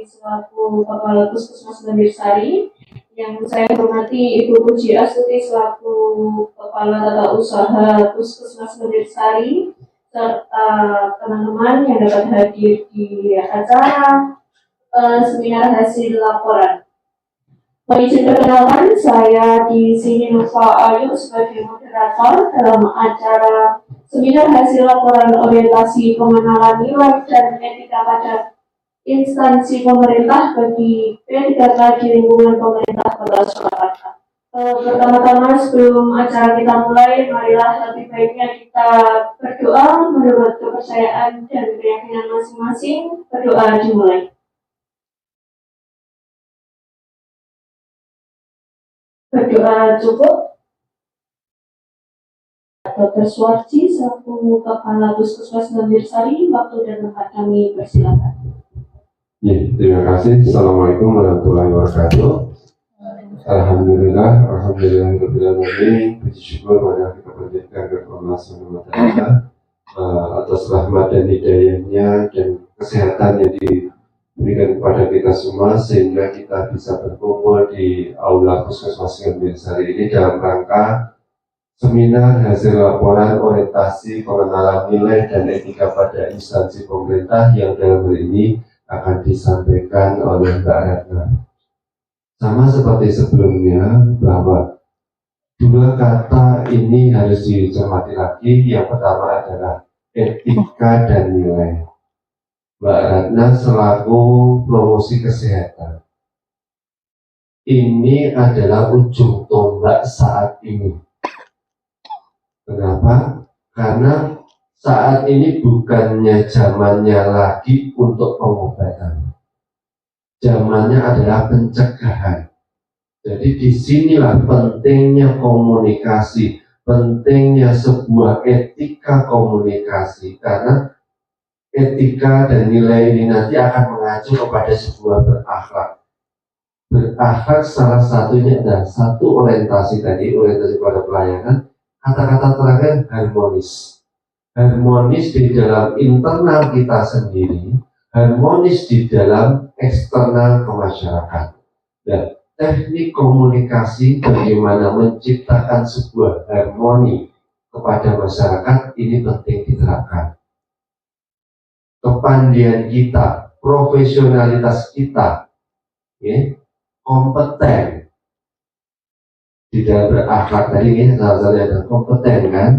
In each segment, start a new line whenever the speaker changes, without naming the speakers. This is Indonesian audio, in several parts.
selaku Kepala Puskesmas Bandirsari, yang saya hormati Ibu Puji Astuti selaku Kepala Tata Usaha Puskesmas Bandirsari, serta teman-teman yang dapat hadir di acara seminar hasil laporan. Izin perkenalan, saya di sini Nova Ayu sebagai moderator dalam acara seminar hasil laporan orientasi pengenalan nilai dan etika pada instansi pemerintah bagi P3K di lingkungan pemerintah Kota Surakarta. Pertama-tama sebelum acara kita mulai, marilah lebih baiknya kita berdoa menurut kepercayaan dan keyakinan masing-masing. Berdoa dimulai. Berdoa cukup. Dr. Suwarji selaku Kepala Puskesmas Bandirsari, waktu dan tempat kami persilakan.
Ya, terima kasih. Assalamualaikum warahmatullahi wabarakatuh. Alhamdulillah, puji syukur pada kita panjatkan kepada Allah Subhanahu wa Ta'ala atas rahmat dan hidayahnya dan kesehatan yang diberikan kepada kita semua sehingga kita bisa berkumpul di Aula Puskesmas Bandirsari ini dalam rangka seminar hasil laporan orientasi pengenalan nilai dan etika pada instansi pemerintah yang dalam hal ini akan disampaikan oleh Mbak Ratna. Sama seperti sebelumnya, bahwa dua kata ini harus dicermati lagi. Yang pertama adalah etika dan nilai. Mbak Ratna selaku promosi kesehatan, ini adalah ujung tombak saat ini. Kenapa? Karena saat ini bukannya zamannya lagi untuk pengobatan. Zamannya adalah pencegahan. Jadi disinilah pentingnya komunikasi, pentingnya sebuah etika komunikasi. Karena etika dan nilai ini nanti akan mengacu kepada sebuah berakhlak. Berakhlak salah satunya adalah satu orientasi pada pelayanan. Kata-kata terakhir harmonis. Harmonis di dalam internal kita sendiri, harmonis di dalam eksternal ke masyarakat. Dan teknik komunikasi bagaimana menciptakan sebuah harmoni kepada masyarakat ini penting diterapkan. Kepandaian kita, profesionalitas kita, kompeten di dalam berakhlak tadi ini salah satu ada kompeten kan.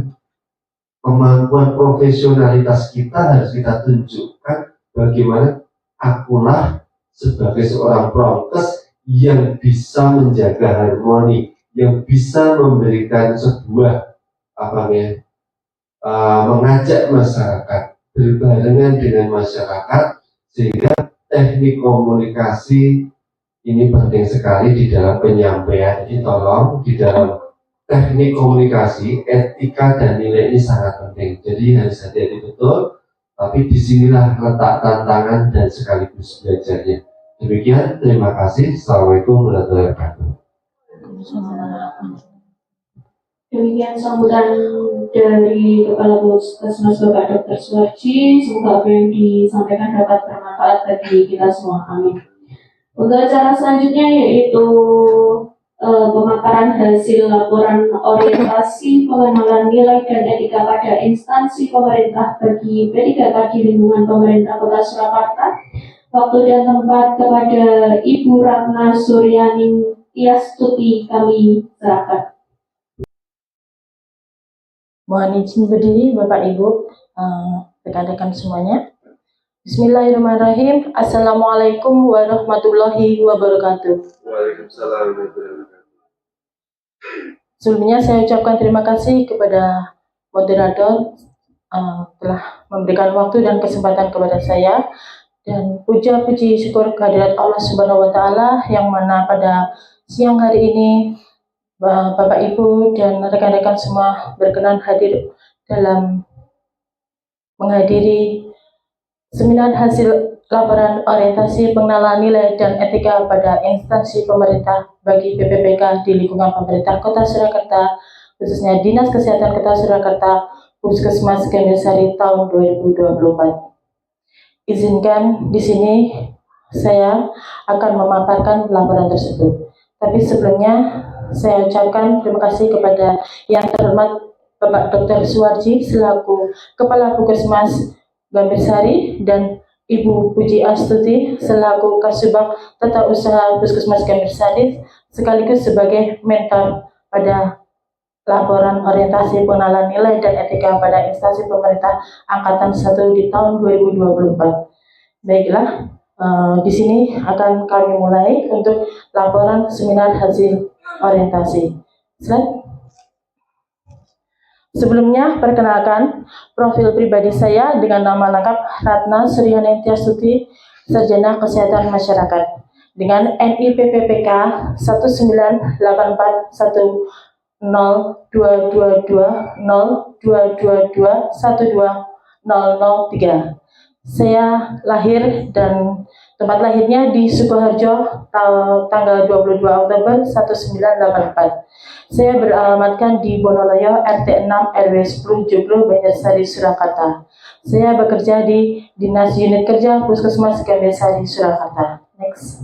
Kemampuan profesionalitas kita harus kita tunjukkan bagaimana akulah sebagai seorang prokes yang bisa menjaga harmoni, yang bisa memberikan sebuah mengajak masyarakat berbarengan dengan masyarakat, sehingga teknik komunikasi ini penting sekali di dalam penyampaian. Jadi tolong di dalam teknik komunikasi, etika dan nilai ini sangat penting. Jadi harus hati-hati betul. Tapi disinilah letak tantangan dan sekaligus belajarnya. Demikian, terima kasih. Assalamualaikum warahmatullahi wabarakatuh.
Demikian sambutan dari Kepala Puskesmas Bapak Dr. Suwarji. Semoga apa yang disampaikan dapat bermanfaat bagi kita semua. Amin. Untuk acara selanjutnya yaitu pemaparan hasil laporan orientasi pengenalan nilai dan etika pada instansi pemerintah bagi P3K di lingkungan pemerintah Kota Surakarta. Waktu dan tempat kepada Ibu Ratna Suryaning Tiastuti kami serahkan.
Mohon izin berdiri Bapak Ibu, rekan-rekan semuanya. Bismillahirrahmanirrahim. Assalamualaikum warahmatullahi wabarakatuh.
Waalaikumsalam warahmatullahi wabarakatuh.
Sebelumnya saya ucapkan terima kasih kepada moderator telah memberikan waktu dan kesempatan kepada saya, dan puji syukur kehadirat Allah Subhanahu wa Ta'ala yang mana pada siang hari ini Bapak Ibu dan rekan-rekan semua berkenan hadir dalam menghadiri seminar hasil laporan orientasi pengenalan nilai dan etika pada instansi pemerintah bagi PPPK di lingkungan pemerintah Kota Surakarta, khususnya Dinas Kesehatan Kota Surakarta, Puskesmas Bandirsari tahun 2024. Izinkan di sini saya akan memaparkan laporan tersebut. Tapi sebelumnya saya ucapkan terima kasih kepada yang terhormat Bapak Dr. Suwarji selaku Kepala Puskesmas Gambirsari dan Ibu Puji Astuti selaku Kasubag Tata Usaha Puskesmas Gambirsari sekaligus sebagai mentor pada laporan orientasi pengenalan nilai dan etika pada instansi pemerintah angkatan 1 di tahun 2024. Baiklah, di sini akan kami mulai untuk laporan seminar hasil orientasi. Slide. Sebelumnya, perkenalkan profil pribadi saya dengan nama lengkap Ratna Suryanenti Astuti, Sarjana Kesehatan Masyarakat, dengan NIPPPK 198102220221203. Saya lahir dan tempat lahirnya di Sukoharjo tanggal 22 Oktober 1984. Saya beralamatkan di Bonoloyo RT 6 RW 10 Joglo Banjarsari Surakarta. Saya bekerja di Dinas Unit Kerja Puskesmas Gambirsari Surakarta. Next.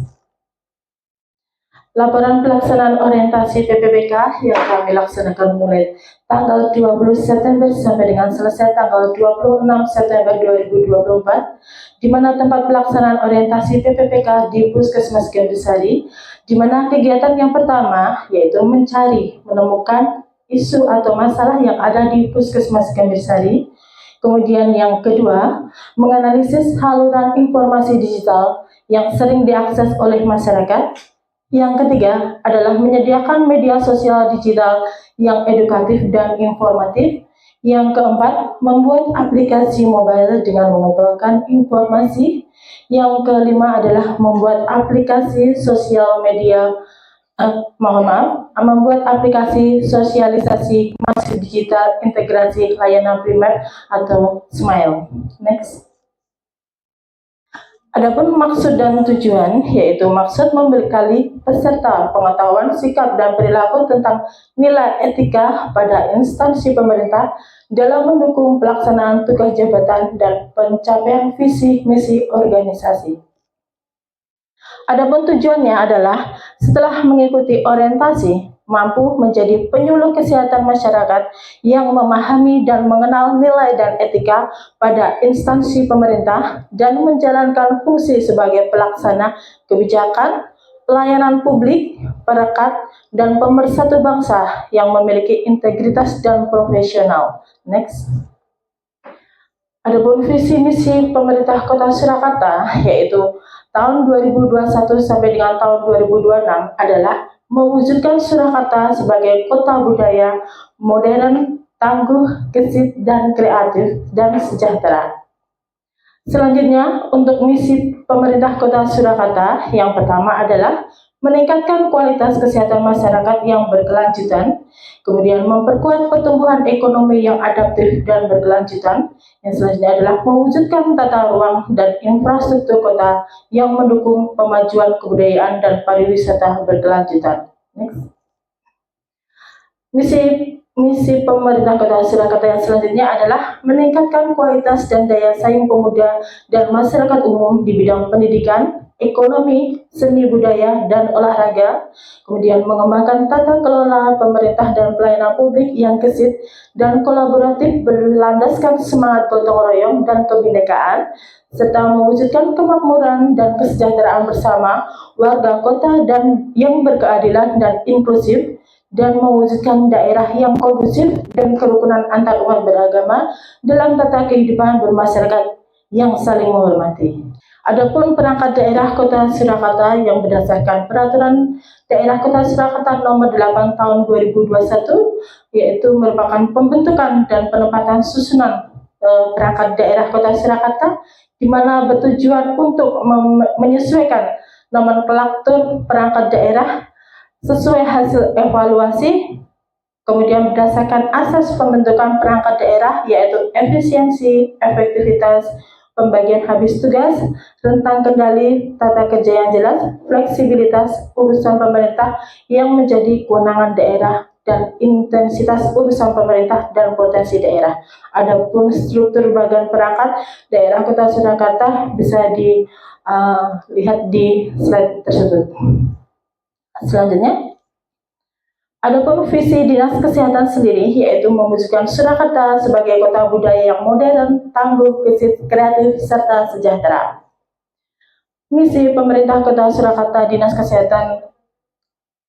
Laporan pelaksanaan orientasi PPPK yang kami laksanakan mulai tanggal 20 September sampai dengan selesai tanggal 26 September 2024, di mana tempat pelaksanaan orientasi PPPK di Puskesmas Gambirsari, di mana kegiatan yang pertama yaitu menemukan isu atau masalah yang ada di Puskesmas Gambirsari. Kemudian yang kedua, menganalisis saluran informasi digital yang sering diakses oleh masyarakat. Yang ketiga adalah menyediakan media sosial digital yang edukatif dan informatif. Yang keempat, membuat aplikasi mobile dengan mengumpulkan informasi. Yang kelima adalah membuat aplikasi sosial media, membuat aplikasi sosialisasi masif digital integrasi layanan primer atau SMILE. Next. Adapun maksud dan tujuan, yaitu maksud membekali peserta pengetahuan sikap dan perilaku tentang nilai etika pada instansi pemerintah dalam mendukung pelaksanaan tugas jabatan dan pencapaian visi misi organisasi. Adapun tujuannya adalah setelah mengikuti orientasi, mampu menjadi penyuluh kesehatan masyarakat yang memahami dan mengenal nilai dan etika pada instansi pemerintah dan menjalankan fungsi sebagai pelaksana kebijakan, pelayanan publik, perekat, dan pemersatu bangsa yang memiliki integritas dan profesional. Next. Adapun visi misi pemerintah Kota Surakarta yaitu tahun 2021 sampai dengan tahun 2026 adalah mewujudkan Surakarta sebagai kota budaya, modern, tangguh, gesit, dan kreatif, dan sejahtera. Selanjutnya, untuk misi pemerintah Kota Surakarta, yang pertama adalah meningkatkan kualitas kesehatan masyarakat yang berkelanjutan, kemudian memperkuat pertumbuhan ekonomi yang adaptif dan berkelanjutan. Yang selanjutnya adalah mewujudkan tata ruang dan infrastruktur kota yang mendukung pemajuan kebudayaan dan pariwisata berkelanjutan. Next. Misi pemerintah Kota Surakarta yang selanjutnya adalah meningkatkan kualitas dan daya saing pemuda dan masyarakat umum di bidang pendidikan, ekonomi, seni budaya, dan olahraga, kemudian mengembangkan tata kelola pemerintah dan pelayanan publik yang gesit dan kolaboratif berlandaskan semangat gotong royong dan kebinekaan, serta mewujudkan kemakmuran dan kesejahteraan bersama warga kota dan yang berkeadilan dan inklusif, dan mewujudkan daerah yang kondusif dan kerukunan antar umat beragama dalam tata kehidupan bermasyarakat yang saling menghormati. Adapun perangkat daerah Kota Surakarta yang berdasarkan Peraturan Daerah Kota Surakarta Nomor 8 Tahun 2021, yaitu merupakan pembentukan dan penempatan susunan perangkat daerah Kota Surakarta, di mana bertujuan untuk menyesuaikan nomenklatur perangkat daerah sesuai hasil evaluasi, kemudian berdasarkan asas pembentukan perangkat daerah yaitu efisiensi, efektivitas, pembagian habis tugas, rentang kendali, tata kerja yang jelas, fleksibilitas urusan pemerintah yang menjadi kewenangan daerah, dan intensitas urusan pemerintah dan potensi daerah. Adapun struktur bagian perangkat daerah Kota Surakarta bisa lihat di slide tersebut. Selanjutnya, adapun visi Dinas Kesehatan sendiri yaitu mewujudkan Surakarta sebagai kota budaya yang modern, tangguh, kreatif, serta sejahtera. Misi pemerintah Kota Surakarta Dinas Kesehatan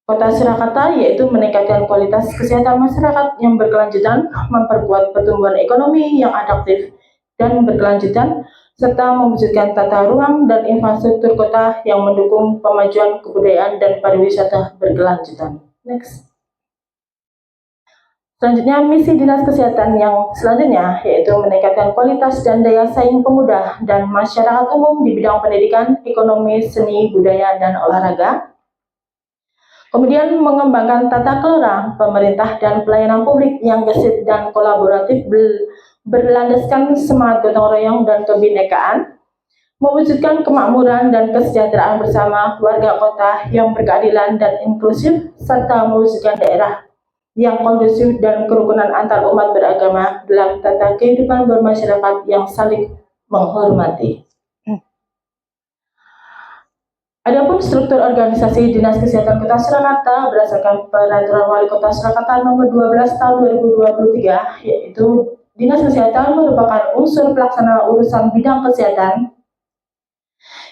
Kota Surakarta yaitu meningkatkan kualitas kesehatan masyarakat yang berkelanjutan, memperkuat pertumbuhan ekonomi yang adaptif dan berkelanjutan, serta mewujudkan tata ruang dan infrastruktur kota yang mendukung pemajuan kebudayaan dan pariwisata berkelanjutan. Next. Selanjutnya, misi Dinas Kesehatan yang selanjutnya yaitu meningkatkan kualitas dan daya saing pemuda dan masyarakat umum di bidang pendidikan, ekonomi, seni, budaya, dan olahraga. Kemudian mengembangkan tata kelola pemerintah dan pelayanan publik yang gesit dan kolaboratif berlandaskan semangat gotong royong dan kebinekaan, mewujudkan kemakmuran dan kesejahteraan bersama warga kota yang berkeadilan dan inklusif, serta mewujudkan daerah yang kondusif dan kerukunan antar umat beragama dalam tata kehidupan bermasyarakat yang saling menghormati. Adapun struktur organisasi Dinas Kesehatan Kota Surakarta berdasarkan Peraturan Wali Kota Surakarta Nomor 12 Tahun 2023, yaitu Dinas Kesehatan merupakan unsur pelaksana urusan bidang kesehatan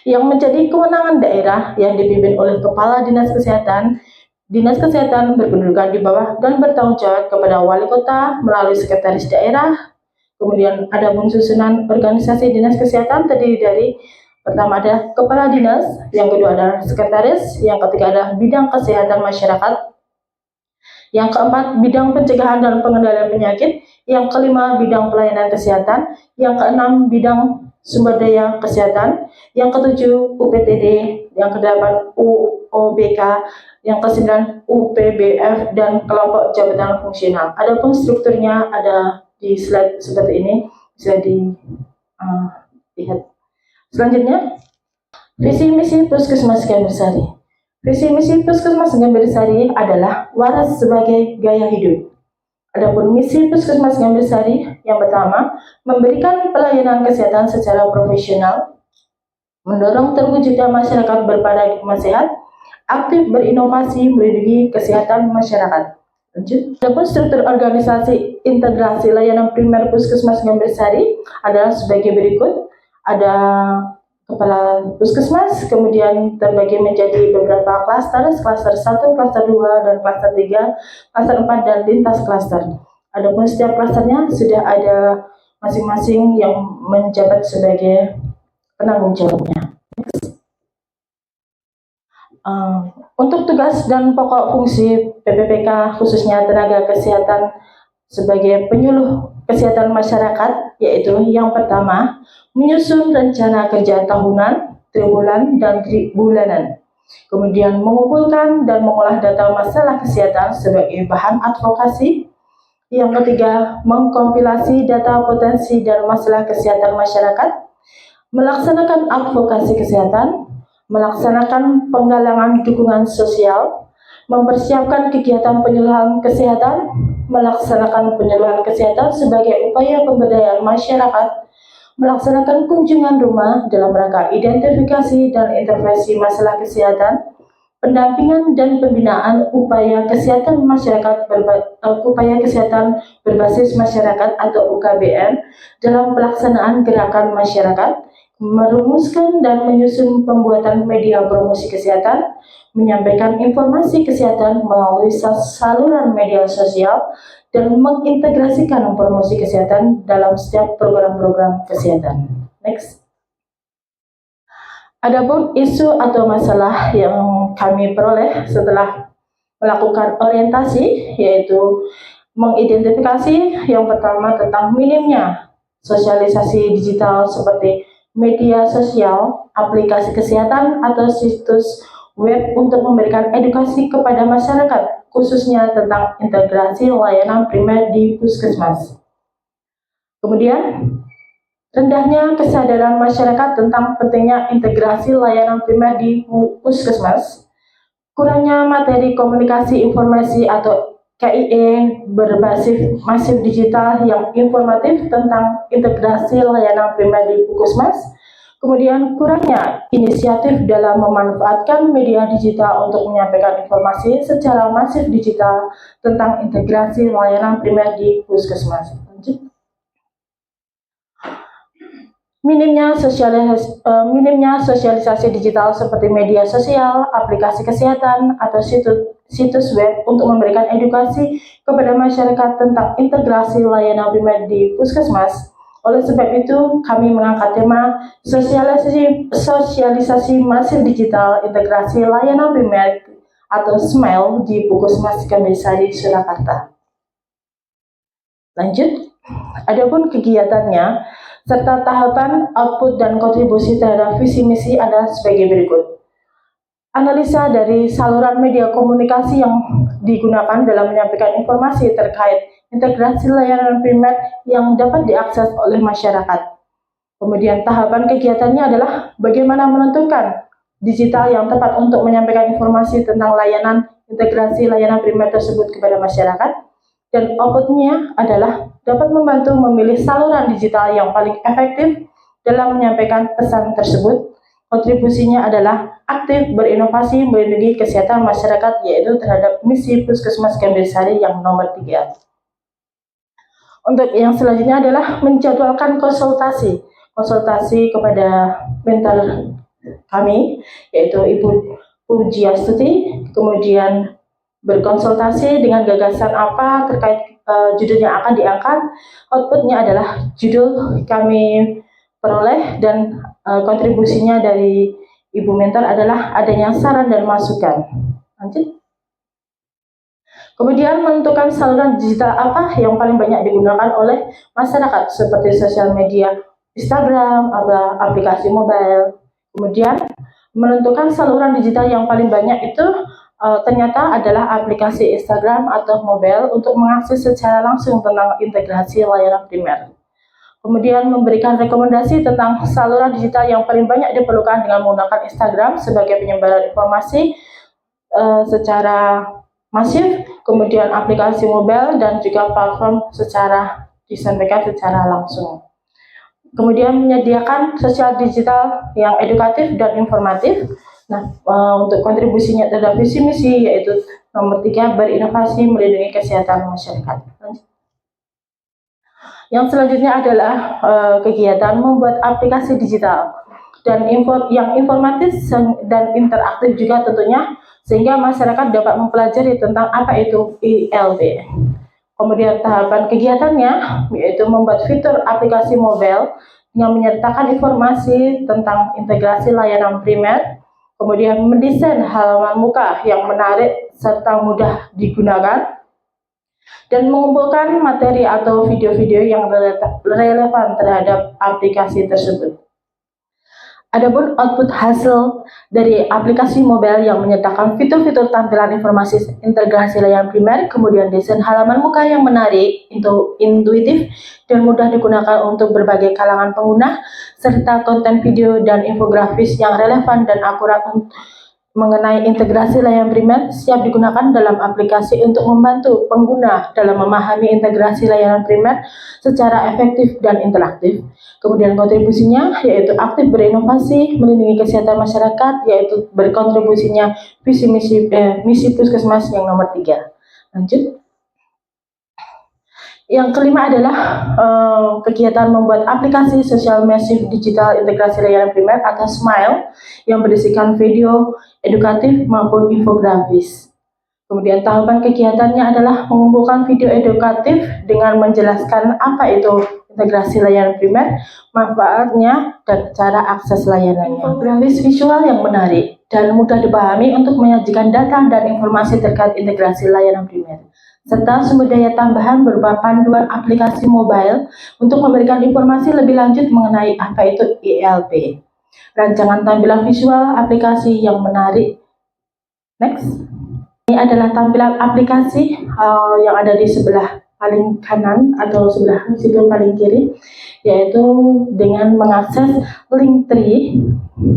yang menjadi kewenangan daerah yang dipimpin oleh Kepala Dinas Kesehatan. Dinas Kesehatan berkedudukan di bawah dan bertanggung jawab kepada Wali Kota melalui Sekretaris Daerah. Kemudian ada susunan organisasi Dinas Kesehatan terdiri dari pertama ada Kepala Dinas, yang kedua adalah Sekretaris, yang ketiga adalah Bidang Kesehatan Masyarakat, yang keempat Bidang Pencegahan dan Pengendalian Penyakit, yang kelima Bidang Pelayanan Kesehatan, yang keenam Bidang Sumber Daya Kesehatan, yang ketujuh UPTD, yang kedelapan UOBK, yang ke-9 UPBF, dan kelompok jabatan fungsional. Adapun strukturnya ada di slide seperti ini, bisa dilihat. Selanjutnya, visi misi Puskesmas Gambir-Sari. Visi misi Puskesmas Gambir-Sari adalah waras sebagai gaya hidup. Adapun misi Puskesmas Gambir-Sari yang pertama, memberikan pelayanan kesehatan secara profesional, mendorong terwujudnya masyarakat berparadigma sehat, aktif berinovasi melindungi kesehatan masyarakat. Lanjut. Adapun struktur organisasi integrasi layanan primer Puskesmas Gambir-Sari adalah sebagai berikut. Ada kepala puskesmas, kemudian terbagi menjadi beberapa klaster 1, klaster 2, dan klaster 3, klaster 4, dan lintas klaster. Adapun setiap klasternya sudah ada masing-masing yang menjabat sebagai penanggung jawabnya. Untuk tugas dan pokok fungsi PPPK khususnya tenaga kesehatan sebagai penyuluh kesehatan masyarakat, yaitu yang pertama, menyusun rencana kerja tahunan, triwulan, dan bulanan. Kemudian mengumpulkan dan mengolah data masalah kesehatan sebagai bahan advokasi. Yang ketiga, mengkompilasi data potensi dan masalah kesehatan masyarakat, melaksanakan advokasi kesehatan, melaksanakan penggalangan dukungan sosial, mempersiapkan kegiatan penyuluhan kesehatan, melaksanakan penyuluhan kesehatan sebagai upaya pemberdayaan masyarakat, melaksanakan kunjungan rumah dalam rangka identifikasi dan intervensi masalah kesehatan, pendampingan dan pembinaan upaya kesehatan masyarakat berbasis masyarakat atau UKBM dalam pelaksanaan gerakan masyarakat, merumuskan dan menyusun pembuatan media promosi kesehatan, menyampaikan informasi kesehatan melalui saluran media sosial, dan mengintegrasikan promosi kesehatan dalam setiap program-program kesehatan. Next. Adapun isu atau masalah yang kami peroleh setelah melakukan orientasi, yaitu mengidentifikasi yang pertama tentang minimnya sosialisasi digital seperti media sosial, aplikasi kesehatan, atau situs web untuk memberikan edukasi kepada masyarakat, khususnya tentang integrasi layanan primer di puskesmas. Kemudian, rendahnya kesadaran masyarakat tentang pentingnya integrasi layanan primer di puskesmas, kurangnya materi komunikasi informasi atau KIE berbasis masif digital yang informatif tentang integrasi layanan primer di puskesmas, Kemudian kurangnya inisiatif dalam memanfaatkan media digital untuk menyampaikan informasi secara masif digital tentang integrasi layanan primer di puskesmas. Lanjut. Minimnya sosialisasi digital seperti media sosial, aplikasi kesehatan, atau situs web untuk memberikan edukasi kepada masyarakat tentang integrasi layanan primer di puskesmas. Oleh sebab itu, kami mengangkat tema sosialisasi masif digital integrasi layanan primer atau SMILE di Puskesmas Gambir-Sari, Surakarta. Lanjut, adapun kegiatannya serta tahapan, output, dan kontribusi terhadap visi misi adalah sebagai berikut. Analisa dari saluran media komunikasi yang digunakan dalam menyampaikan informasi terkait integrasi layanan primer yang dapat diakses oleh masyarakat. Kemudian tahapan kegiatannya adalah bagaimana menentukan digital yang tepat untuk menyampaikan informasi tentang layanan integrasi layanan primer tersebut kepada masyarakat. Dan outputnya adalah dapat membantu memilih saluran digital yang paling efektif dalam menyampaikan pesan tersebut. Kontribusinya adalah aktif berinovasi melindungi kesehatan masyarakat, yaitu terhadap misi Puskesmas Gambir-Sari yang nomor 3. Untuk yang selanjutnya adalah menjadwalkan konsultasi kepada mentor kami, yaitu Ibu Pujiastuti, kemudian berkonsultasi dengan gagasan apa terkait judul yang akan diangkat. Outputnya adalah judul kami peroleh, dan kontribusinya dari Ibu mentor adalah adanya saran dan masukan. Lanjut. Kemudian menentukan saluran digital apa yang paling banyak digunakan oleh masyarakat seperti sosial media, Instagram, atau aplikasi mobile. Kemudian menentukan saluran digital yang paling banyak itu ternyata adalah aplikasi Instagram atau mobile untuk mengakses secara langsung tentang integrasi layanan primer. Kemudian memberikan rekomendasi tentang saluran digital yang paling banyak diperlukan dengan menggunakan Instagram sebagai penyebaran informasi secara masif, kemudian aplikasi mobile dan juga platform disampaikan secara langsung. Kemudian menyediakan sosial digital yang edukatif dan informatif. Nah, untuk kontribusinya terhadap visi misi yaitu nomor 3, berinovasi melindungi kesehatan masyarakat. Yang selanjutnya adalah kegiatan membuat aplikasi digital dan yang informatif dan interaktif juga tentunya, sehingga masyarakat dapat mempelajari tentang apa itu ILP. Kemudian tahapan kegiatannya yaitu membuat fitur aplikasi mobile yang menyertakan informasi tentang integrasi layanan primer. Kemudian mendesain halaman muka yang menarik serta mudah digunakan, dan mengumpulkan materi atau video-video yang relevan terhadap aplikasi tersebut. Adapun output hasil dari aplikasi mobile yang menyertakan fitur-fitur tampilan informasi integrasi layanan primer, kemudian desain halaman muka yang menarik, intuitif, dan mudah digunakan untuk berbagai kalangan pengguna, serta konten video dan infografis yang relevan dan akurat mengenai integrasi layanan primer siap digunakan dalam aplikasi untuk membantu pengguna dalam memahami integrasi layanan primer secara efektif dan interaktif. Kemudian kontribusinya yaitu aktif berinovasi melindungi kesehatan masyarakat, yaitu berkontribusinya visi misi Puskesmas yang nomor 3. Lanjut. Yang kelima adalah kegiatan membuat aplikasi sosial masif digital integrasi layanan primer atau SMILE yang berisikan video edukatif maupun infografis. Kemudian tahapan kegiatannya adalah mengumpulkan video edukatif dengan menjelaskan apa itu integrasi layanan primer, manfaatnya, dan cara akses layanannya. Infografis visual yang menarik dan mudah dipahami untuk menyajikan data dan informasi terkait integrasi layanan primer, serta sumber daya tambahan berupa panduan aplikasi mobile untuk memberikan informasi lebih lanjut mengenai apa itu ILP. Rancangan tampilan visual aplikasi yang menarik. Next. Ini adalah tampilan aplikasi yang ada di sebelah paling kanan atau sebelah situ paling kiri, yaitu dengan mengakses link tree.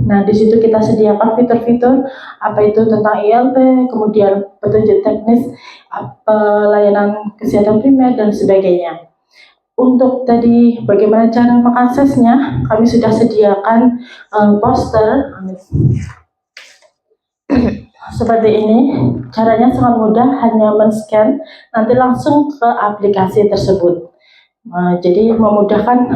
Nah, di situ kita sediakan fitur-fitur apa itu tentang ILP, kemudian petunjuk teknis layanan kesehatan primer dan sebagainya. untuk tadi bagaimana cara mengaksesnya, kami sudah sediakan poster seperti ini. Caranya sangat mudah, hanya men-scan nanti langsung ke aplikasi tersebut. Jadi memudahkan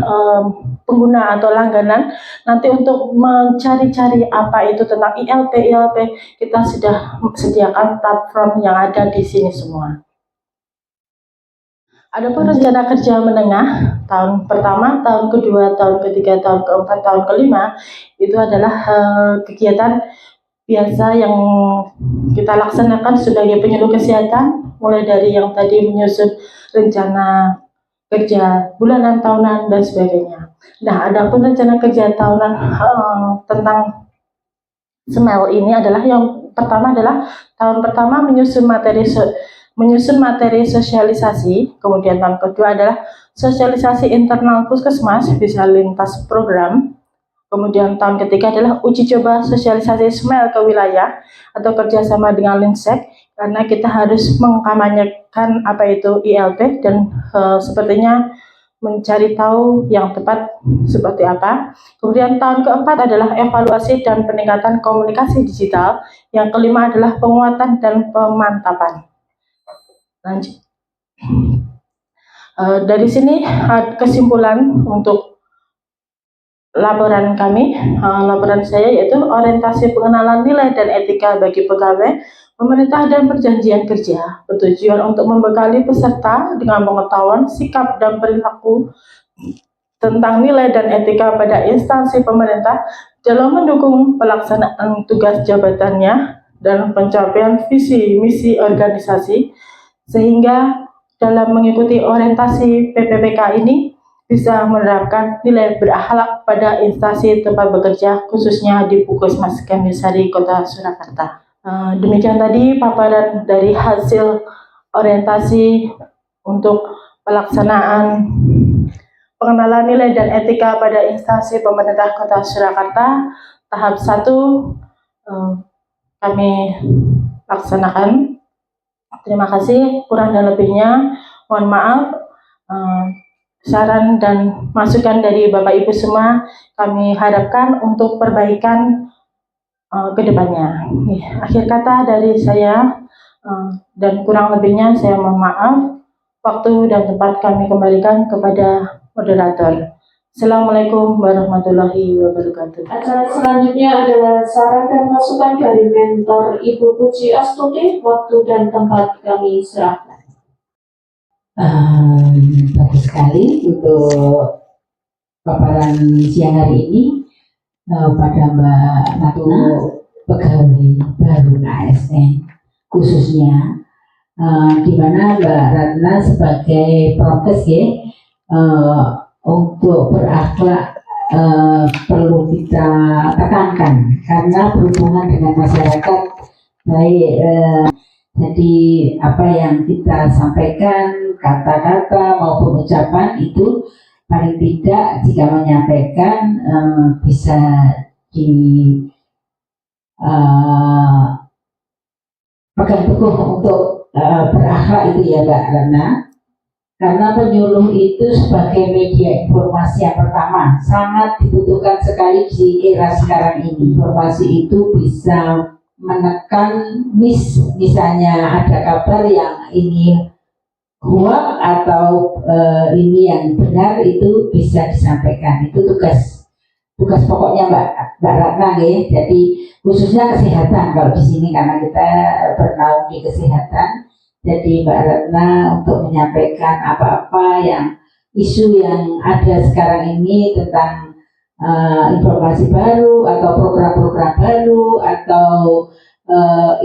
pengguna atau langganan nanti untuk mencari-cari apa itu tentang ILP. Kita sudah sediakan platform yang ada di sini semua. Adapun rencana kerja menengah tahun pertama, tahun kedua, tahun ketiga, tahun keempat, tahun kelima itu adalah kegiatan biasa yang kita laksanakan sebagai penyuluh kesehatan, mulai dari yang tadi menyusun rencana kerja bulanan, tahunan, dan sebagainya. Nah, adapun rencana kerja tahunan tentang SMEL ini adalah yang pertama adalah tahun pertama menyusun materi sosialisasi, kemudian tahun kedua adalah sosialisasi internal puskesmas bisa lintas program, kemudian tahun ketiga adalah uji coba sosialisasi SMEL ke wilayah atau kerjasama dengan Linsek, karena kita harus mengkampanyekan apa itu ILP dan sepertinya mencari tahu yang tepat seperti apa. Kemudian tahun keempat adalah evaluasi dan peningkatan komunikasi digital. Yang kelima adalah penguatan dan pemantapan. Lanjut. Dari sini kesimpulan untuk laporan kami, laporan saya yaitu orientasi pengenalan nilai dan etika bagi pegawai, pemerintah dan perjanjian kerja bertujuan untuk membekali peserta dengan pengetahuan, sikap, dan perilaku tentang nilai dan etika pada instansi pemerintah dalam mendukung pelaksanaan tugas jabatannya dan pencapaian visi misi organisasi, sehingga dalam mengikuti orientasi PPPK ini bisa menerapkan nilai berakhlak pada instansi tempat bekerja, khususnya di Puskesmas Gambir-Sari, Kota Surakarta. Demikian tadi paparan dari hasil orientasi untuk pelaksanaan pengenalan nilai dan etika pada instansi pemerintah Kota Surakarta tahap 1 kami laksanakan. Terima kasih, kurang dan lebihnya mohon maaf. Saran dan masukan dari Bapak Ibu semua kami harapkan untuk perbaikan ke depannya. Akhir kata dari saya, dan kurang lebihnya saya mohon maaf. Waktu dan tempat kami kembalikan kepada moderator. Assalamualaikum warahmatullahi wabarakatuh.
Acara selanjutnya adalah saran dan masukan dari mentor Ibu Puji Astuti. Waktu dan tempat kami serahkan.
Bagus sekali untuk paparan siang hari ini pada Mbak Natuna, pegawai baru ASN khususnya, di mana Mbak Ratna sebagai prokes ya, untuk berakhlak perlu kita tekankan karena berhubungan dengan masyarakat baik. Jadi apa yang kita sampaikan, kata-kata maupun ucapan itu paling tidak jika menyampaikan bisa pegang teguh untuk berakhlak itu ya Mbak Rana, karena penyuluh itu sebagai media informasi yang pertama sangat dibutuhkan sekali di era sekarang ini. Informasi itu bisa menekan misalnya ada kabar yang ini hoax atau ini yang benar, itu bisa disampaikan. Itu tugas pokoknya Mbak Ratna ya. Jadi khususnya kesehatan kalau di sini karena kita bernaung di kesehatan. Jadi Mbak Ratna untuk menyampaikan apa-apa yang isu yang ada sekarang ini tentang informasi baru atau program-program baru atau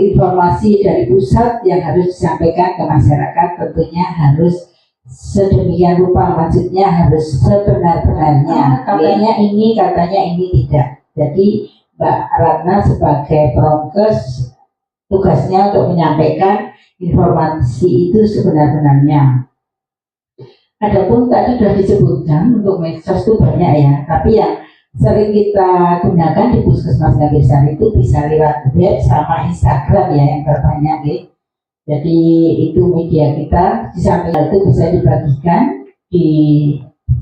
informasi dari pusat yang harus disampaikan ke masyarakat, tentunya harus sedemikian rupa, maksudnya harus sebenar-benarnya. Katanya ini tidak. Jadi Mbak Ratna sebagai prokes tugasnya untuk menyampaikan informasi itu sebenar-benarnya. Adapun tadi sudah disebutkan untuk medsos itu banyak ya, tapi yang sering kita gunakan di Puskesmas Gambir-Sari itu bisa lewat web sama Instagram ya yang terbanyak ya. Jadi itu media kita, di samping itu bisa dibagikan di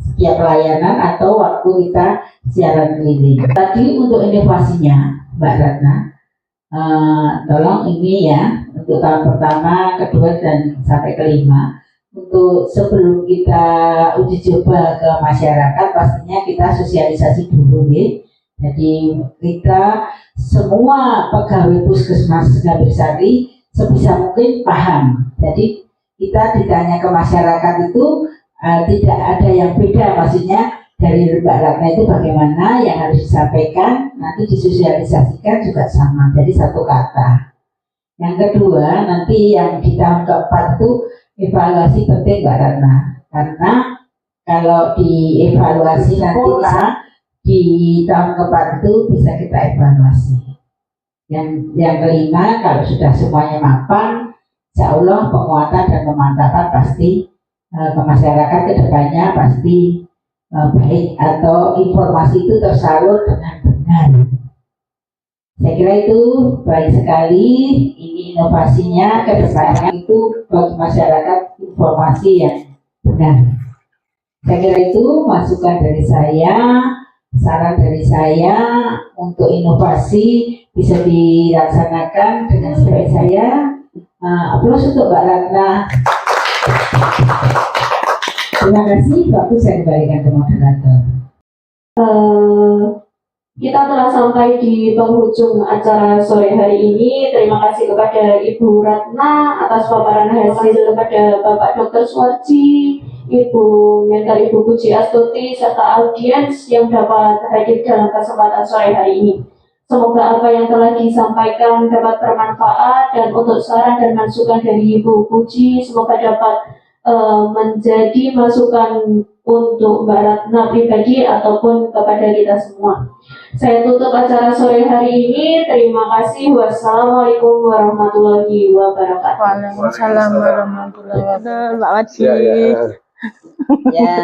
setiap pelayanan atau waktu kita siaran keliling. Tadi untuk inovasinya, Mbak Ratna, tolong ini ya untuk tahun pertama, kedua dan sampai kelima. Untuk sebelum kita uji coba ke masyarakat, pastinya kita sosialisasi dulu ya. Jadi kita semua pegawai puskesmas Gambir Sari sebisa mungkin paham. Jadi kita ditanya ke masyarakat itu tidak ada yang beda, maksudnya dari Mbak Ratna itu bagaimana yang harus disampaikan, nanti disosialisasikan juga sama, jadi satu kata. Yang kedua, nanti yang di tahun keempat itu evaluasi penting Mbak Ratna, karena kalau dievaluasi nanti di tahun keempat itu bisa kita evaluasi. Yang kelima, kalau sudah semuanya mapan, insya Allah penguatan dan pemantapan pasti ke masyarakat kedepannya pasti baik atau informasi itu tersalur dengan benar. Saya kira itu baik sekali. Ini inovasinya kedepannya itu bagi masyarakat informasi yang benar. Saya kira itu masukan dari saya, saran dari saya untuk inovasi bisa dilaksanakan dengan sebaik saya. Aplaus untuk Mbak Ratna. Terima kasih. Waktu saya kembalikan ke moderator.
Kita telah sampai di penghujung acara sore hari ini. Terima kasih kepada Ibu Ratna atas paparan hasil, kepada Bapak Dr. Suwarji, Ibu Mentor Ibu Puji Astuti, serta audiens yang dapat hadir dalam kesempatan sore hari ini. Semoga apa yang telah disampaikan dapat bermanfaat, dan untuk saran dan masukan dari Ibu Puji semoga dapat menjadi masukan untuk Mbak Ratna pribadi ataupun kepada kita semua. Saya tutup acara sore hari ini. Terima kasih. Wassalamualaikum warahmatullahi wabarakatuh.
Waalaikumsalam warahmatullahi wabarakatuh. Mbak Wati.
Ya.
Ya.